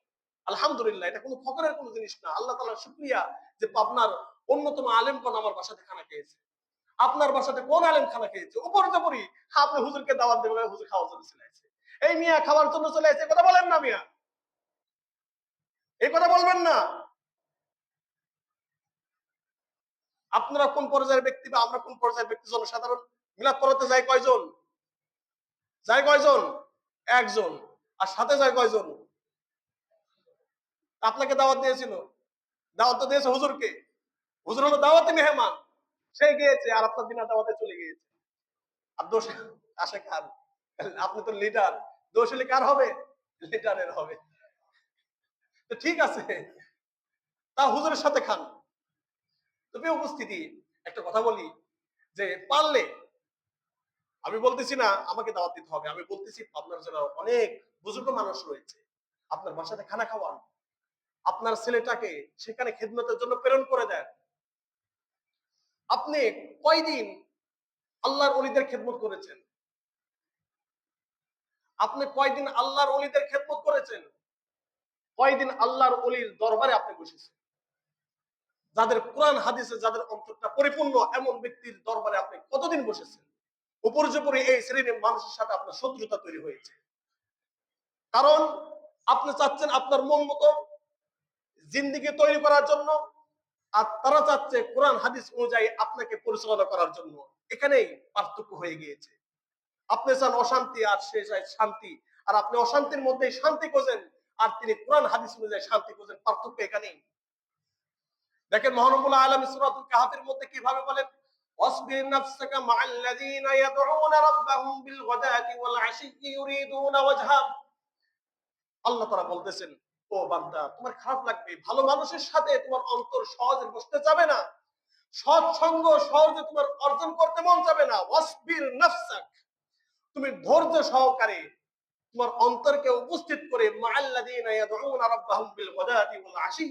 আলহামদুলিল্লাহ, এটা কোনো ফখরের কোনো জিনিস না। আল্লাহ তাআলার শুকরিয়া যে পাবনার অন্যতম আলেম কোন আমার বাসাতে খানা খেয়েছে। আপনার বাসাতে কোন আলেম খানা খেয়েছে? উপর উপরই আপনি হুজুরকে দাওয়াত দেবেন, হুজুর খাওয়ার জন্য চলে আসে। এই মিয়া খাওয়ার জন্য চলে আসে, কথা বলেন না মিয়া, এই কথা বলবেন না। আপনারা কোন পর্যায়ের ব্যক্তি বা আমরা কোন পর্যায়ের ব্যক্তি? জনসাধারণ মিলাদ পড়াতে যায় কয়জন? যায় কয়জন? একজন। আর সাথে যায় কয়জন? আপনাকে দাওয়াত দিয়েছিল, দাওয়াত তো দিয়েছে হুজুরকে, হুজুর হলো দাওয়াতে মেহমান, সে গিয়েছে আর আপনার বিনা দাওয়াতে চলে গিয়েছে। আর দোষ আসে কার? আপনি তো লিডার, দোষ হলে কার হবে? লিডারের হবে। তো ঠিক আছে, তা হুজুরের সাথে খান। তবে উপস্থিতি, একটা কথা বলি, যে পারলে, আমি বলতেছি না আমাকে দাওয়াত দিতে হবে, আমি বলতেছি আপনার জেলার অনেক বুজুর্গ মানুষ রয়েছে, আপনার বাসাতে খানা খাওয়ান, আপনার ছেলেটাকে সেখানে খেদমতের জন্য প্রেরণ করে দেন। আপনি কয়দিন আল্লাহর ওলিদের খেদমত করেছেন? আপনি কয়দিন আল্লাহর ওলিদের খেদমত করেছেন? কয়দিন আল্লাহর ওলির দরবারে আপনি বসেছেন? যাদের কোরআন হাদিসে যাদের অন্তরটা পরিপূর্ণ, এমন ব্যক্তির দরবারে আপনি কতদিন বসেছেন? উপর্যুপরি এই শ্রেণীর মানুষের সাথে আপনার শত্রুতা তৈরি হয়েছে, কারণ আপনি চাচ্ছেন আপনার মন মতো জিন্দেগি তৈরি করার জন্য, আর তারা চাচ্ছে কোরআন হাদিস অনুযায়ী আপনাকে পরিচালনা করার জন্য। এখানেই পার্থক্য হয়ে গিয়েছে। আপনি চান অশান্তি, আর সে চায় শান্তি, আর আপনি অশান্তির মধ্যে শান্তি খোঁজেন, আর তিনি কোরআন হাদিস অনুযায়ী শান্তি খোঁজেন। পার্থক্য এখানেই। দেখেন মহানবুল আলম সূরাতুল কাহফের মধ্যে কিভাবে বলেন, واصبر نفسك مع الذين يدعون ربهم بالغداة والعشي يريدون وجهه। আল্লাহ তাআলা বলতেছেন, ও বান্দা, তোমার খারাপ লাগবে, ভালো মানুষের সাথে তোমার অন্তর সহজে বসতে যাবে না, সৎসঙ্গ সহজে তোমার অর্জন করতে মন যাবে না। ওয়াসবির নাফসাক, তুমি ধৈর্য সহকারে তোমার অন্তরকে উপস্থিত করে, মাআল্লাযীনা ইয়াদউনা রাব্বাহুম বিল গাদাতি ওয়াল আশি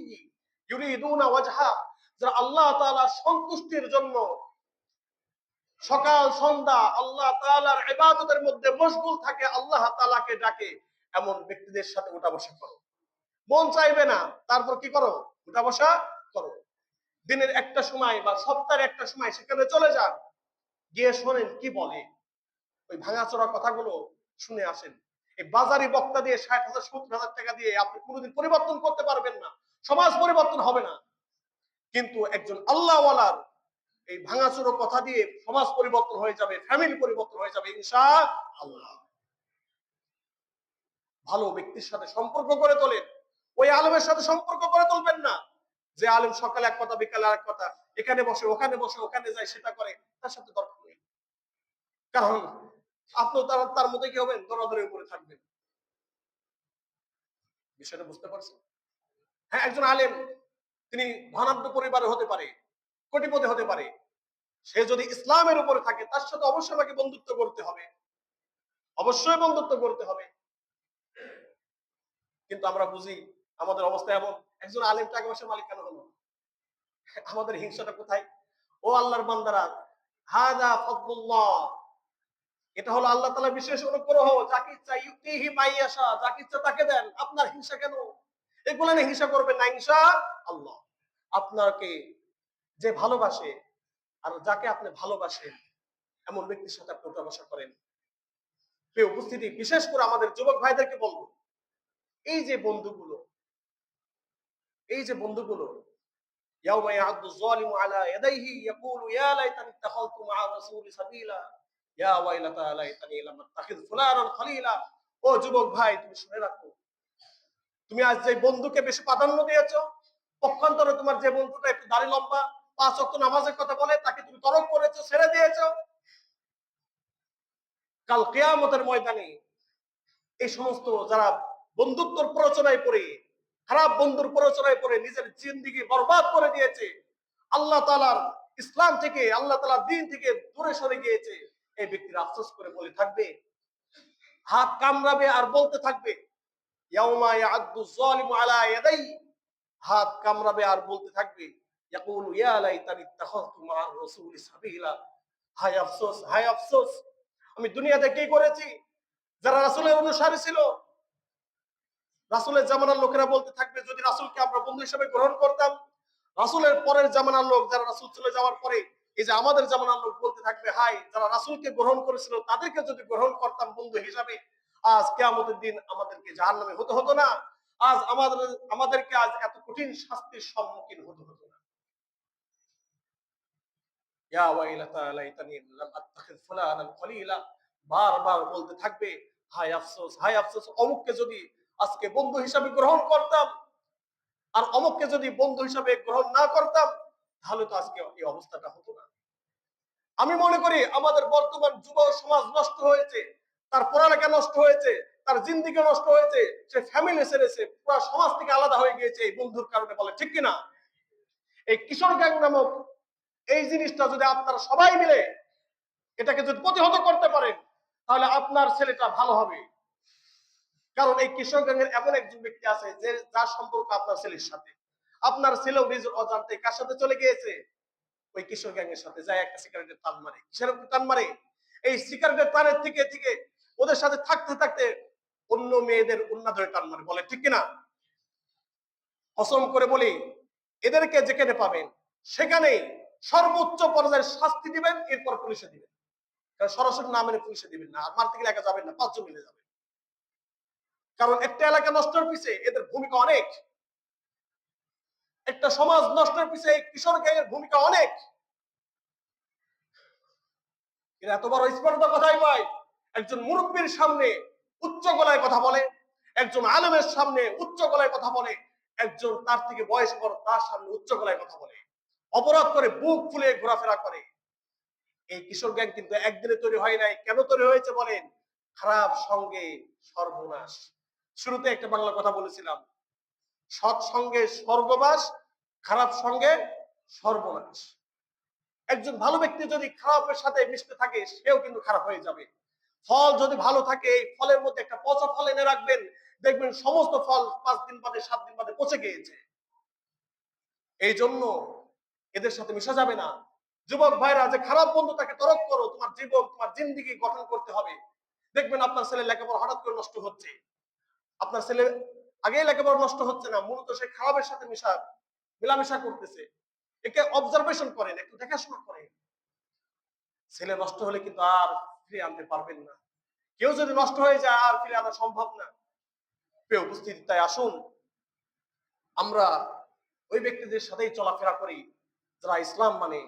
ইউরিদুনা ওয়াজহা, যারা আল্লাহ তাআলার সন্তুষ্টির জন্য সকাল সন্ধ্যা আল্লাহ তাআলার ইবাদতের মধ্যে মশগুল থাকে, আল্লাহ তাআলাকে ডাকে, এমন ব্যক্তিদের সাথে উঠা বসা করো। মন চাইবে না, তারপর কি করো? উঠা বসা করো। দিনের একটা সময় বা সপ্তাহের একটা সময় সেখানে চলে যান, গিয়ে শোনেন কি বলে, ওই ভাঙাচোরা কথাগুলো শুনে আসেন। এই বাজারি বক্তা দিয়ে 60,000 70,000 টাকা দিয়ে আপনি কোনোদিন পরিবর্তন করতে পারবেন না, সমাজ পরিবর্তন হবে না। কিন্তু একজন আল্লাহওয়ালার এই ভাঙাচোরা কথা দিয়ে সমাজ পরিবর্তন হয়ে যাবে, ফ্যামিলি পরিবর্তন হয়ে যাবে ইনশাআল্লাহ। ভালো ব্যক্তির সাথে সম্পর্ক করে তোলেন, ওই আলেমের সাথে সম্পর্ক করে তুলবেন না যে আলেম সকালে এক কথা বিকালে আরেক কথা, এখানে বসে ওখানে যায়, সেটা করে, তার সাথে দরকার নেই। কারণ আপনি তার মধ্যে কি হবেন? দরাদরের উপরে থাকবেন। বিষয়টা বুঝতে পারছেন? হ্যাঁ, একজন আলেম তিনি ধনাঢ্য পরিবারে হতে পারে, কোটিপতি হতে পারে, সে যদি ইসলামের উপরে থাকে তার সাথে অবশ্যই আমাকে বন্ধুত্ব করতে হবে, অবশ্যই বন্ধুত্ব করতে হবে। কিন্তু আমরা বুঝি আমাদের অবস্থা এমন, একজন আলেম টাকা পয়সার মালিক কেন হলো? আমাদের হিংসাটা কোথায়? ও আল্লাহর বান্দারা, হাদা ফাদলুল্লাহ, এটা হলো আল্লাহ তাআলার বিশেষ অনুগ্রহ, যাকে ইচ্ছা ইউতিহি মাইয়াশা, যাকে ইচ্ছা তাকে দেন। আপনার হিংসা কেন? এগুলো নিয়ে হিংসা করবেন না। ইনশাআল্লাহ আপনাকে যে ভালোবাসে, আর যাকে আপনি ভালোবাসেন, এমন ব্যক্তির সাথে আপনি উঠা বসা করেন। প্রিয় উপস্থিতি, বিশেষ করে আমাদের যুবক ভাইদেরকে বলবো, এই যে বন্ধুগুলো, এই যে বন্ধুগুলো, ইয়াউমা ইয়া'আদ্দু যালিমু আলা ইয়াদাইহি ইয়াকুলু ইয়া লাইতানি ইত্তাখাযতু মা'a রাসূলি সাবিলা ইয়া ওয়াইলাতা লাইতানি লাম আত্তাখিয ফুলানান খলিলা। ও যুবক ভাই, তুমি শুনে রাখো, তুমি আজ যে বন্ধুকে বেশি প্রাধান্য দিয়েছো, পক্ষান্তরে তোমার যে বন্ধুটা একটু দাড়ি লম্বা, 5 ওয়াক্ত নামাজের কথা বলে, তাকে তুমি তরক করেছো, ছেড়ে দিয়েছো। কাল কিয়ামতের ময়দানে এই সমস্ত যারা বন্ধুত্বর প্ররোচনায় পড়ে, খারাপ বন্ধুর প্ররোচনায় পড়ে নিজের জিন্দেগি বরবাদ করে দিয়েছে, আল্লাহ তাআলার ইসলাম থেকে, আল্লাহ তাআলার দ্বীন থেকে দূরে সরে গিয়েছে, এই ব্যক্তির আফসোস করে বলে থাকবে, হাত কামড়াবে আর বলতে থাকবে, ইয়াউমা ইয়া'আদ্দু যালিমু আলা ইয়াদাই, হাত কামড়াবে আর বলতে থাকবে, ইয়াকুলু ইয়া লাইতানি ইত্তাখাযতু মা'আর রাসূলি সাবিলা, হায় আফসোস, হায় আফসোস, আমি দুনিয়াতে কি করেছি। যারা রাসূলের অনুসারী ছিল, রাসূলের জামানার লোকেরা বলতে থাকবে, যদি রাসূলকে আমরা বন্ধু হিসেবে গ্রহণ করতাম, রাসূলের পরের জামানার লোক, যারা রাসূল চলে যাওয়ার পরে এই যে আমাদের জামানার লোক বলতে থাকবে, হায় যারা রাসূলকে গ্রহণ করেছিল তাদেরকে যদি গ্রহণ করতাম বন্ধু হিসাবে, আজ কিয়ামতের দিন আমাদেরকে জাহান্নামে হতে হতো না, আজ আমাদেরকে আজ এত কঠিন শাস্তির সম্মুখীন হতে হতো না। ইয়া ওয়াইলাতা লাইতানি লাম আত্তাখিয ফুলানান খলিলা, বারবার বলতে থাকবে, হায় আফসোস, হায় আফসোস, অমুককে যদি আজকে বন্ধু হিসাবে গ্রহণ করতাম, আর অমুককে যদি বন্ধু হিসাবে গ্রহণ না করতাম, তাহলে তো আজকে এই অবস্থাটা হতো না। আমি মনে করি আমাদের বর্তমান যুব সমাজ নষ্ট হয়েছে, তার পড়ালেখা নষ্ট হয়েছে, তার জিন্দেগি নষ্ট হয়েছে, সে ফ্যামিলি ছেড়েছে, পুরো সমাজ থেকে আলাদা হয়ে গিয়েছে এই বন্ধুর কারণে, বলে ঠিক কিনা? এই কিশোর গ্যাং নামক এই জিনিসটা যদি আপনারা সবাই মিলে এটাকে যদি প্রতিহত করতে পারেন, তাহলে আপনার ছেলেটা ভালো হবে। কারণ এই কিশোর গ্যাংয়ের এমন একজন ব্যক্তি আছে যে যার সম্পর্ক আপনার ছেলের সাথে, আপনার ছেলেও নিজের অজান্তে কার সাথে চলে গিয়েছে, ওই কিশোর গ্যাংয়ের সাথে, যায় একটা সিগারেটের টান মারে। কিসের টান মারে? এই সিগারেটের টানের থেকে থেকে ওদের সাথে থাকতে থাকতে অন্য মেয়েদের উন্না ধরে টান মারে, বলে ঠিক কিনা? কসম করে বলি, এদেরকে যেখানে পাবেন সেখানে সর্বোচ্চ পর্যায়ের শাস্তি দিবেন, এরপর পুলিশে দিবেন। কারণ সরাসরি না মেরে পুলিশে দিবেন না, আর মারতে গেলে একা যাবেন না, 5 জন মিলে যাবেন। কারণ একটা এলাকা নষ্টের পিছিয়ে এদের ভূমিকা অনেক, একটা সমাজ নষ্টের পিছিয়ে এই কিশোর গ্যাংয়ের ভূমিকা অনেক। এরা এত বড় স্পর্ধা কোথায় পায়? একজন মুরব্বীর সামনে উচ্চ গলায় কথা বলে, একজন আলেমের সামনে উচ্চ গলায় কথা বলে, একজন তার থেকে বয়স বড় তার সামনে উচ্চ গলায় কথা বলে, অপরাধ করে বুক ফুলে ঘোরাফেরা করে। এই কিশোর গ্যাং কিন্তু একদিনে তৈরি হয় নাই। কেন তৈরি হয়েছে বলেন? খারাপ সঙ্গে সর্বনাশ। শুরুতে একটা বাংলা কথা বলেছিলাম, সৎ সঙ্গে স্বর্গবাস, খারাপ সঙ্গে সর্বনাশ। একজন ভালো ব্যক্তি যদি খারাপের সাথে মিশতে থাকে, সেও কিন্তু খারাপ হয়ে যাবে। ফল যদি ভালো থাকে, এই ফলের মধ্যে একটা পচা ফল এনে রাখবেন, দেখবেন সমস্ত ফল 5 দিন বাদে 7 দিন বাদে পচে গিয়েছে। এই জন্য এদের সাথে মিশা যাবে না। যুবক ভাইরা, যে খারাপ বন্ধু তাকে তরক করো, তোমার জীবন, তোমার জিন্দেগি গঠন করতে হবে। দেখবেন আপনার ছেলে লেখাপড়া হঠাৎ করে নষ্ট হচ্ছে, আপনার ছেলে আগে লেখাপড়া নষ্ট হচ্ছে না, মূলত সে খারাপের সাথে মেলামেশা করতেছে। একে অবজারভেশন করেন, একটু দেখাশোনা করেন। ছেলে নষ্ট হলে কিন্তু আর ফিরে আনতে পারবেন না। কেউ যদি নষ্ট হয়ে যায় আর ফিরে আনা সম্ভব না। প্রিয় উপস্থিতি, তাই আসুন আমরা ওই ব্যক্তিদের সাথেই চলাফেরা করি যারা ইসলাম মানে,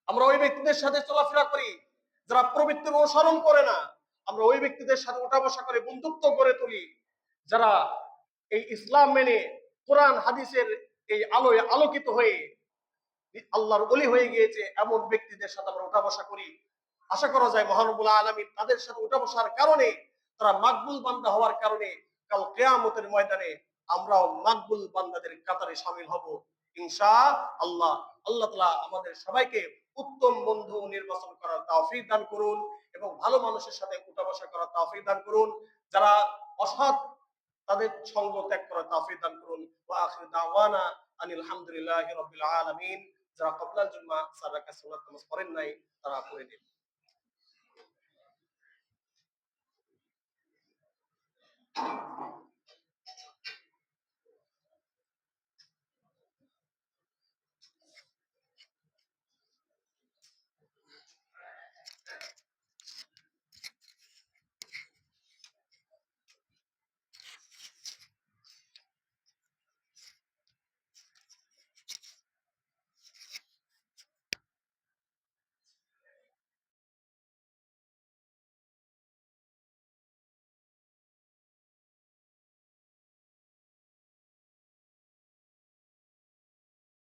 আমরা ওই ব্যক্তিদের সাথে চলাফেরা করি যারা প্রবৃত্তির অনুসরণ করে না, আমরা ওই ব্যক্তিদের সাথে উঠা বসা করে বন্ধুত্ব গড়ে তুলি যারা এই ইসলাম মেনে কোরআন হাদিসের এই আলোয় আলোকিত হয়ে আল্লাহর ওলি হয়ে গিয়েছে, এমন ব্যক্তিদের সাথে আমরা উঠা বসা করি। আশা করা যায় মহানবুল আলামিন তাদের সাথে উঠা বসার কারণে, তারা মাকবুল বান্দা হওয়ার কারণে কাল কিয়ামতের ময়দানে আমরাও মাকবুল বান্দাদের কাতারে শামিল হব ইনশাআল্লাহ। আল্লাহ তাআলা আমাদের সবাইকে উত্তম বন্ধু নির্বাচন করার তৌফিক দান করুন এবং ভালো মানুষের সাথে উঠা বসা করার তৌফিক দান করুন। যারা অসৎ, তাদের সঙ্গ ত্যাগ করার তৌফিক দান করুন। ওয়া আখিরু দাওয়ানা আনিল হামদুলিল্লাহি রাব্বিল আলামিন। যারা কবলাল জুম্মা সাদাকা সালাত নামাজ পড়েন নাই, তারা পড়ে দিন।